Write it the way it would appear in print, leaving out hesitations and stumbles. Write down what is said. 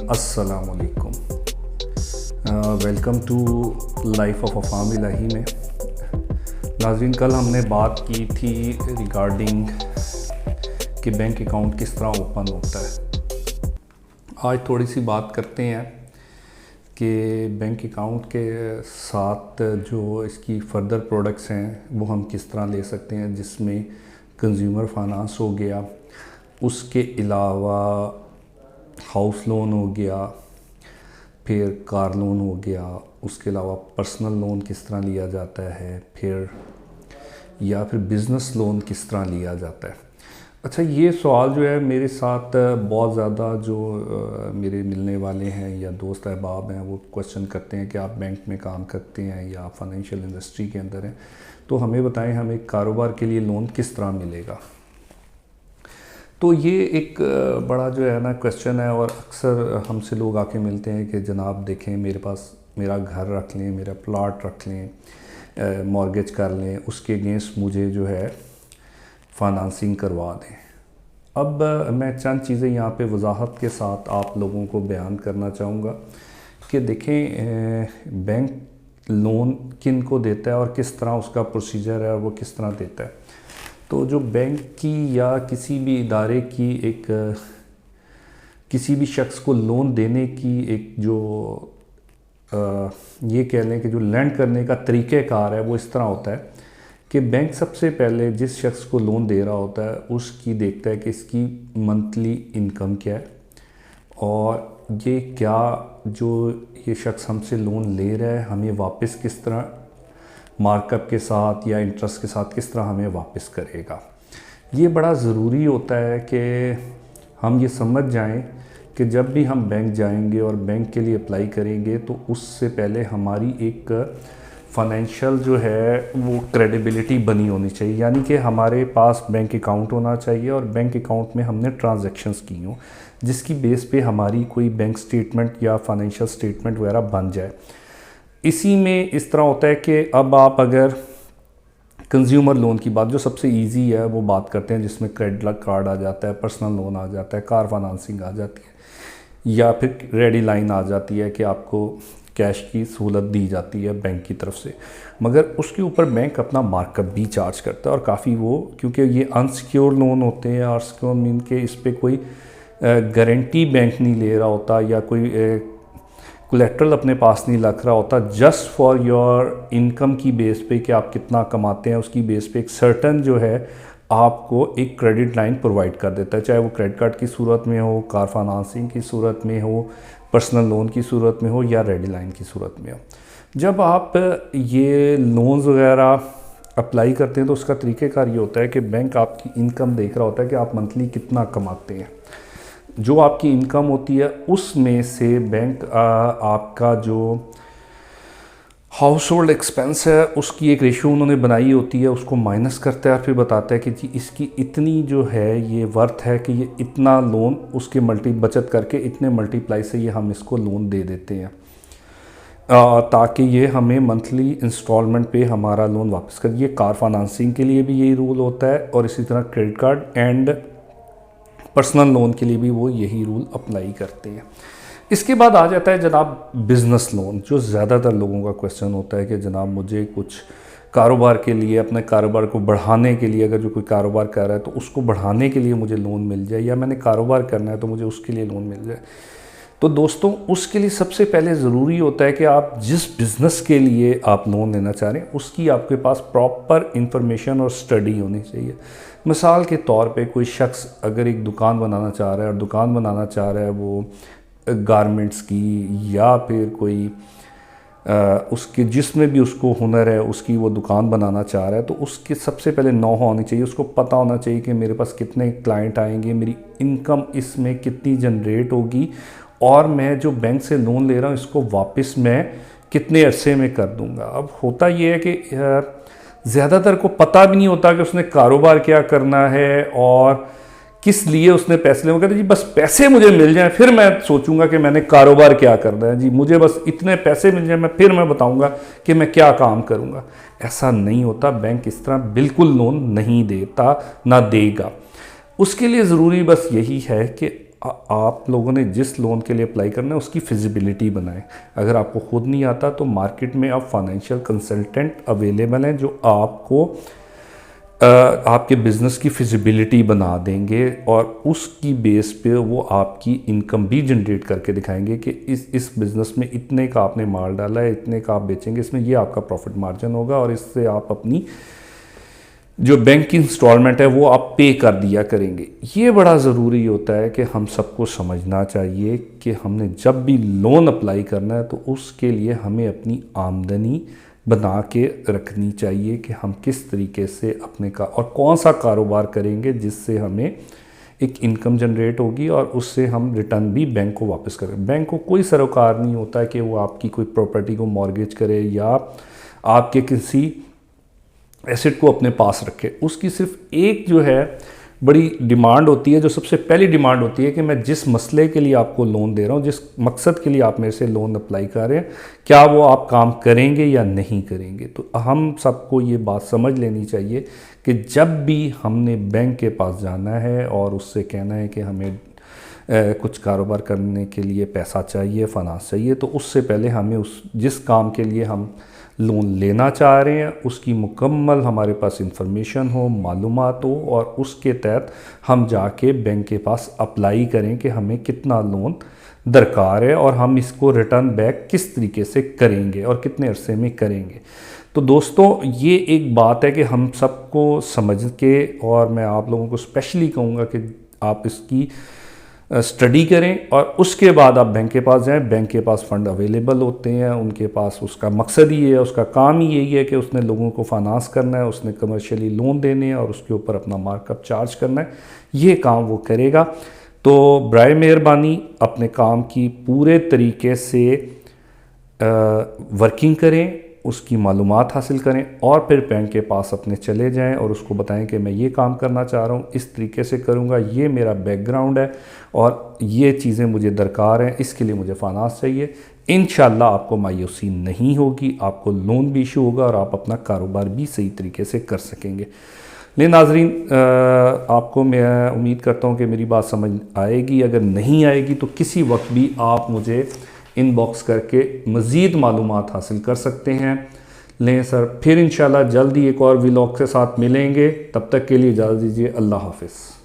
अस्सलामुअलैकुम। Welcome to life of अफाम इलाही में। नाज़रीन, कल हमने बात की थी रिगार्डिंग कि बैंक अकाउंट किस तरह ओपन होता है। आज थोड़ी सी बात करते हैं कि बैंक अकाउंट के साथ जो इसकी फ़र्दर प्रोडक्ट्स हैं वो हम किस तरह ले सकते हैं, जिसमें कंज्यूमर फाइनेंस हो गया, उसके अलावा हाउस लोन हो गया, फिर कार लोन हो गया, उसके अलावा पर्सनल लोन किस तरह लिया जाता है, फिर बिज़नेस लोन किस तरह लिया जाता है। अच्छा, ये सवाल जो है मेरे साथ बहुत ज़्यादा जो मेरे मिलने वाले हैं या दोस्त अहबाब हैं वो क्वेश्चन करते हैं कि आप बैंक में काम करते हैं या फाइनेंशियल इंडस्ट्री के अंदर हैं, तो हमें बताएं हमें कारोबार के लिए लोन किस तरह मिलेगा। तो ये एक बड़ा जो है ना क्वेश्चन है, और अक्सर हमसे लोग आके मिलते हैं कि जनाब देखें मेरे पास मेरा घर रख लें, मेरा प्लॉट रख लें, मॉर्गेज कर लें, उसके अगेंस्ट मुझे जो है फाइनेंसिंग करवा दें। अब मैं चंद चीज़ें यहाँ पे वजाहत के साथ आप लोगों को बयान करना चाहूँगा कि देखें बैंक लोन किन को देता है और किस तरह उसका प्रोसीजर है, वो किस तरह देता है। तो जो बैंक की या किसी भी इदारे की किसी भी शख्स को लोन देने की एक जो ये कह लें कि जो लैंड करने का तरीक़ेकार है वो इस तरह होता है कि बैंक सबसे पहले जिस शख्स को लोन दे रहा होता है उसकी देखता है कि इसकी मंथली इनकम क्या है, और ये क्या जो ये शख्स हमसे लोन ले रहा है हमें वापस किस तरह मार्कअप के साथ या इंटरेस्ट के साथ किस तरह हमें वापस करेगा। ये बड़ा ज़रूरी होता है कि हम ये समझ जाएं कि जब भी हम बैंक जाएंगे और बैंक के लिए अप्लाई करेंगे तो उससे पहले हमारी एक फाइनेंशियल जो है वो क्रेडिबिलिटी बनी होनी चाहिए, यानी कि हमारे पास बैंक अकाउंट होना चाहिए और बैंक अकाउंट में हमने ट्रांजैक्शंस की हों जिसकी बेस पे हमारी कोई बैंक स्टेटमेंट या फाइनेंशियल स्टेटमेंट वगैरह बन जाए। इसी में इस तरह होता है कि अब आप अगर कंज्यूमर लोन की बात जो सबसे इजी है वो बात करते हैं, जिसमें क्रेडिट कार्ड आ जाता है, पर्सनल लोन आ जाता है, कार फाइनेंसिंग आ जाती है, या फिर रेडी लाइन आ जाती है कि आपको कैश की सहूलत दी जाती है बैंक की तरफ से, मगर उसके ऊपर बैंक अपना मार्कअप भी चार्ज करता है और काफ़ी वो, क्योंकि ये अनसिक्योर लोन होते हैं और सिक्योर मीन के इस पर कोई गारंटी बैंक नहीं ले रहा होता या कोई कोलेट्रल अपने पास नहीं रख रहा होता, जस्ट फॉर योर इनकम की बेस पे कि आप कितना कमाते हैं उसकी बेस पे एक सर्टन जो है आपको एक क्रेडिट लाइन प्रोवाइड कर देता है, चाहे वो क्रेडिट कार्ड की सूरत में हो, कार फाइनेंसिंग की सूरत में हो, पर्सनल लोन की सूरत में हो या रेडी लाइन की सूरत में हो। जब आप ये लोन्स वगैरह अप्लाई करते हैं तो उसका तरीक़ेकार ये होता है कि बैंक आपकी इनकम देख रहा होता है कि आप मंथली कितना कमाते हैं। जो आपकी इनकम होती है उसमें से बैंक आपका जो हाउस होल्ड एक्सपेंस है उसकी एक रेशियो उन्होंने बनाई होती है, उसको माइनस करता है और फिर बताता है कि जी इसकी इतनी जो है ये वर्थ है कि ये इतना लोन उसके बचत करके इतने मल्टीप्लाई से ये हम इसको लोन दे देते हैं, ताकि ये हमें मंथली इंस्टॉलमेंट पे हमारा लोन वापस कर। ये कार फाइनेंसिंग के लिए भी यही रूल होता है और इसी तरह credit card and personal loan के लिए भी वो यही रूल अप्लाई करते हैं। इसके बाद आ जाता है जनाब बिज़नेस लोन, जो ज़्यादातर लोगों का क्वेश्चन होता है कि जनाब मुझे कुछ कारोबार के लिए, अपने कारोबार को बढ़ाने के लिए, अगर जो कोई कारोबार कर रहा है तो उसको बढ़ाने के लिए मुझे लोन मिल जाए, या मैंने कारोबार करना है तो मुझे उसके लिए लोन मिल जाए। तो दोस्तों उसके लिए सबसे पहले ज़रूरी होता है कि आप जिस बिज़नेस के लिए आप लोन लेना चाह रहे हैं उसकी आपके पास प्रॉपर इंफॉर्मेशन और स्टडी होनी चाहिए। मिसाल के तौर पे कोई शख्स अगर एक दुकान बनाना चाह रहा है और दुकान बनाना चाह रहा है वो गारमेंट्स की या फिर कोई उसके जिसमें भी उसको हुनर है उसकी वो दुकान बनाना चाह रहा है, तो उसके सबसे पहले नो होनी चाहिए, उसको पता होना चाहिए कि मेरे पास कितने क्लाइंट आएंगे, मेरी इनकम इसमें कितनी जनरेट होगी और मैं जो बैंक से लोन ले रहा हूँ इसको वापस मैं कितने अरसे में कर दूँगा। अब होता ये है कि ज़्यादातर को पता भी नहीं होता कि उसने कारोबार क्या करना है और किस लिए उसने पैसे ले। कहते जी बस पैसे मुझे मिल जाएं फिर मैं सोचूंगा कि मैंने कारोबार क्या करना है, जी मुझे बस इतने पैसे मिल जाएं फिर मैं बताऊंगा कि मैं क्या काम करूंगा। ऐसा नहीं होता, बैंक इस तरह बिल्कुल लोन नहीं देता, ना देगा। उसके लिए ज़रूरी बस यही है कि आप लोगों ने जिस लोन के लिए अप्लाई करना है उसकी फिजिबिलिटी बनाएं। अगर आपको खुद नहीं आता तो मार्केट में अब फाइनेंशियल कंसल्टेंट अवेलेबल हैं जो आपको आपके बिज़नेस की फिजिबिलिटी बना देंगे और उसकी बेस पे वो आपकी इनकम भी जनरेट करके दिखाएंगे कि इस बिज़नेस में इतने का आपने माल डाला है, इतने का आप बेचेंगे, इसमें ये आपका प्रॉफिट मार्जिन होगा और इससे आप अपनी जो बैंक की इंस्टॉलमेंट है वो आप पे कर दिया करेंगे। ये बड़ा ज़रूरी होता है कि हम सबको समझना चाहिए कि हमने जब भी लोन अप्लाई करना है तो उसके लिए हमें अपनी आमदनी बना के रखनी चाहिए कि हम किस तरीके से अपने का और कौन सा कारोबार करेंगे जिससे हमें एक इनकम जनरेट होगी और उससे हम रिटर्न भी बैंक को वापस करें। बैंक को कोई सरोकार नहीं होता है कि वो आपकी कोई प्रॉपर्टी को मॉर्गेज करे या आपके किसी एसेट को अपने पास रखे। उसकी सिर्फ एक जो है बड़ी डिमांड होती है, जो सबसे पहली डिमांड होती है कि मैं जिस मसले के लिए आपको लोन दे रहा हूँ, जिस मकसद के लिए आप मेरे से लोन अप्लाई कर रहे हैं, क्या वो आप काम करेंगे या नहीं करेंगे। तो हम सबको ये बात समझ लेनी चाहिए कि जब भी हमने बैंक के पास जाना है और उससे कहना है कि हमें कुछ कारोबार करने के लिए पैसा चाहिए, फाइनेंस चाहिए, तो उससे पहले हमें उस जिस काम के लिए हम लोन लेना चाह रहे हैं उसकी मुकम्मल हमारे पास इंफॉर्मेशन हो, मालूमात हो और उसके तहत हम जाके बैंक के पास अप्लाई करें कि हमें कितना लोन दरकार है और हम इसको रिटर्न बैक किस तरीके से करेंगे और कितने अरसे में करेंगे। तो दोस्तों ये एक बात है कि हम सबको समझ के, और मैं आप लोगों को स्पेशली कहूँगा कि आप इसकी स्टडी करें और उसके बाद आप बैंक के पास जाएं। बैंक के पास फ़ंड अवेलेबल होते हैं, उनके पास उसका मकसद ही है, उसका काम ही यही है कि उसने लोगों को फाइनेंस करना है, उसने कमर्शियली लोन देने हैं और उसके ऊपर अपना मार्कअप चार्ज करना है। ये काम वो करेगा। तो बराए मेहरबानी अपने काम की पूरे तरीके से वर्किंग करें, उसकी मालूमात हासिल करें और फिर बैंक के पास अपने चले जाएं और उसको बताएं कि मैं ये काम करना चाह रहा हूँ, इस तरीके से करूँगा, ये मेरा बैकग्राउंड है और ये चीज़ें मुझे दरकार हैं, इसके लिए मुझे फाइनेंस चाहिए। इंशाल्लाह आपको मायूसी नहीं होगी, आपको लोन भी इशू होगा और आप अपना कारोबार भी सही तरीके से कर सकेंगे। ले नाजरीन, आपको मैं उम्मीद करता हूँ कि मेरी बात समझ आएगी। अगर नहीं आएगी तो किसी वक्त भी आप मुझे इनबॉक्स करके मज़ीद मालूमात हासिल कर सकते हैं। लें सर, फिर इंशाल्लाह जल्दी एक और व्लॉग के साथ मिलेंगे। तब तक के लिए इजाज़त दीजिए। अल्लाह हाफ़िज़।